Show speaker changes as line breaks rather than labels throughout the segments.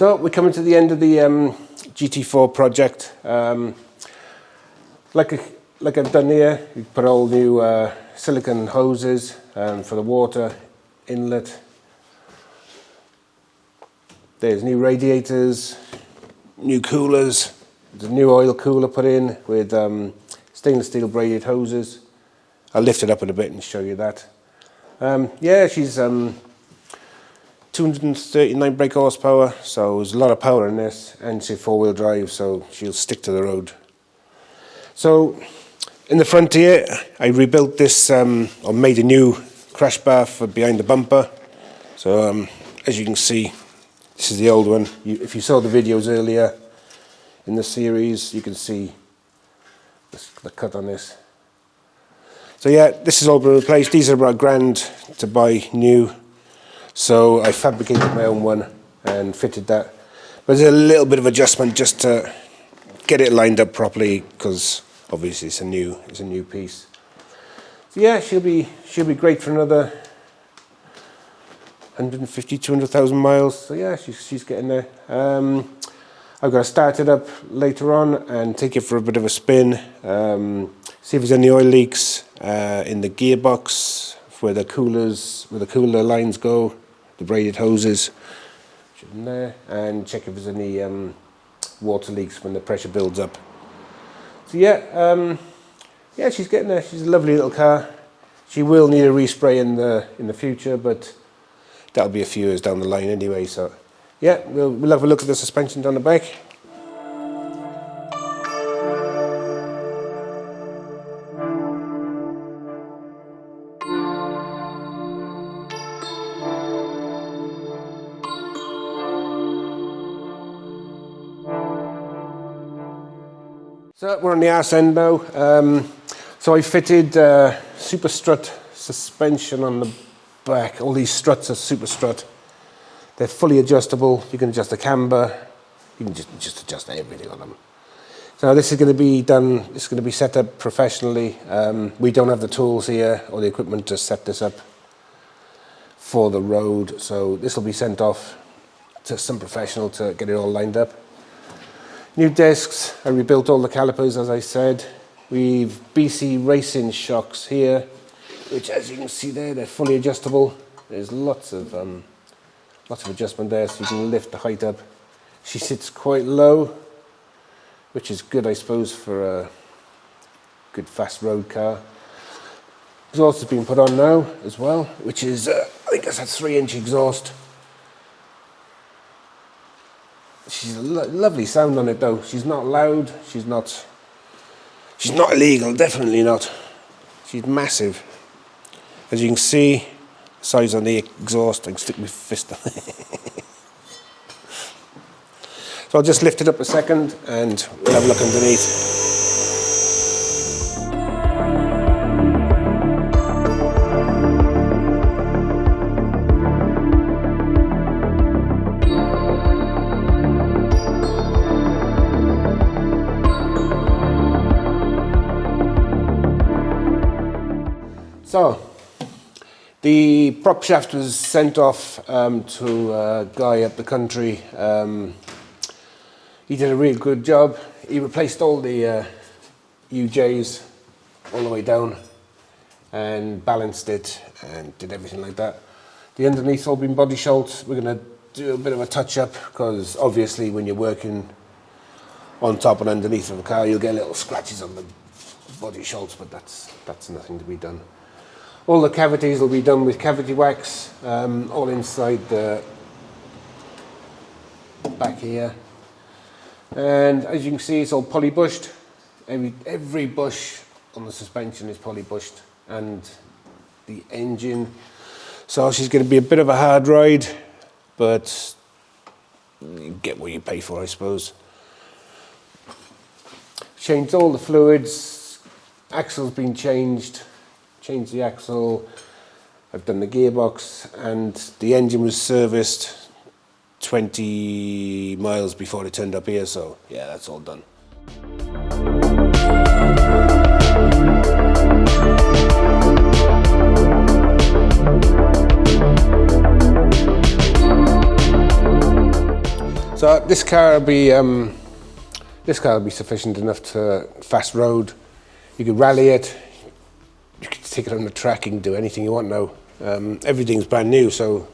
So we're coming to the end of the GT4 project. Like I've done here, we put all new silicone hoses for the water inlet. There's new radiators, new coolers. There's a new oil cooler put in with stainless steel braided hoses. I'll lift it up in a bit and show you that. Yeah, she's 239 brake horsepower, so there's a lot of power in this, and she's 4-wheel drive, so she'll stick to the road. So in the front here, I rebuilt this, or made a new crash bar for behind the bumper. So as you can see, this is the old one. If you saw the videos earlier in the series, you can see the cut on this. So yeah, this has all been replaced. These are about £1,000 to buy new. So I fabricated my own one and fitted that. But there's a little bit of adjustment just to get it lined up properly, because obviously it's a new piece. So yeah, she'll be great for another 150, 200,000 miles. So yeah, she's getting there. I've got to start it up later on and take it for a bit of a spin. See if there's any oil leaks in the gearbox where the cooler lines go, the braided hoses, which is in there, and check if there's any water leaks when the pressure builds up. So yeah, yeah, she's getting there. She's a lovely little car. She will need a respray in the future, but that'll be a few years down the line anyway. So yeah, we'll have a look at the suspension down the back. So we're on the arse end now. So I fitted super strut suspension on the back. All these struts are super strut. They're fully adjustable. You can adjust the camber. You can just adjust everything on them. So this is going to be done. This is going to be set up professionally. We don't have the tools here or the equipment to set this up for the road. So this will be sent off to some professional to get it all lined up. New discs. I rebuilt all the calipers, as I said. We've BC racing shocks here, which, as you can see there, they're fully adjustable. There's lots of adjustment there, so you can lift the height up. She sits quite low, which is good, I suppose, for a good fast road car. Exhaust has been put on now as well, which is I think that's a 3-inch exhaust. She's a lovely sound on it though. She's not loud. She's not illegal. Definitely not. She's massive. As you can see, the size on the exhaust. I can stick my fist on it. So I'll just lift it up a second and we'll have a look underneath. So, the prop shaft was sent off to a guy up the country. He did a really good job. He replaced all the UJs all the way down and balanced it and did everything like that. The underneath's all been body shot. We're going to do a bit of a touch-up because obviously when you're working on top and underneath of a car, you'll get little scratches on the body shots, but that's nothing to be done. All the cavities will be done with cavity wax, all inside the back here. And as you can see, it's all poly-bushed. Every bush on the suspension is poly-bushed, and the engine. So she's going to be a bit of a hard ride, but you get what you pay for, I suppose. Changed all the fluids. Axle's been changed the axle. I've done the gearbox, and the engine was serviced 20 miles before it turned up here, so yeah, that's all done. So this car will be sufficient enough to fast road. You could rally it, you could take it on the track, you can do anything you want now. Everything's brand new, so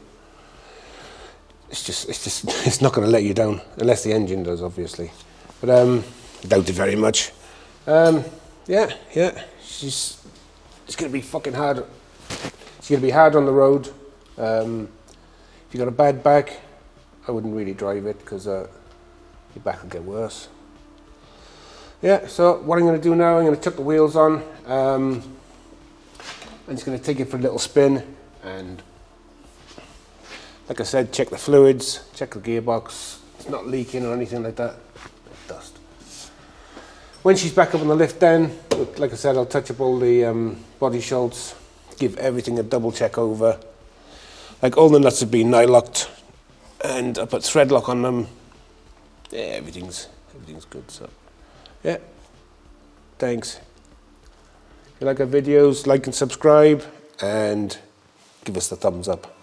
it's not going to let you down, unless the engine does, obviously. But I doubt it very much. Yeah, it's going to be fucking hard. It's going to be hard on the road. If you've got a bad back, I wouldn't really drive it, because your back will get worse. Yeah, so what I'm going to do now, I'm going to chuck the wheels on. I'm just going to take it for a little spin, and like I said, check the fluids, check the gearbox. It's not leaking or anything like that. Dust. When she's back up on the lift then, like I said, I'll touch up all the body shoulders, give everything a double check over. Like, all the nuts have been nylocked, and I put thread lock on them. Yeah, everything's good. So yeah, thanks. If you like our videos, like and subscribe, and give us the thumbs up.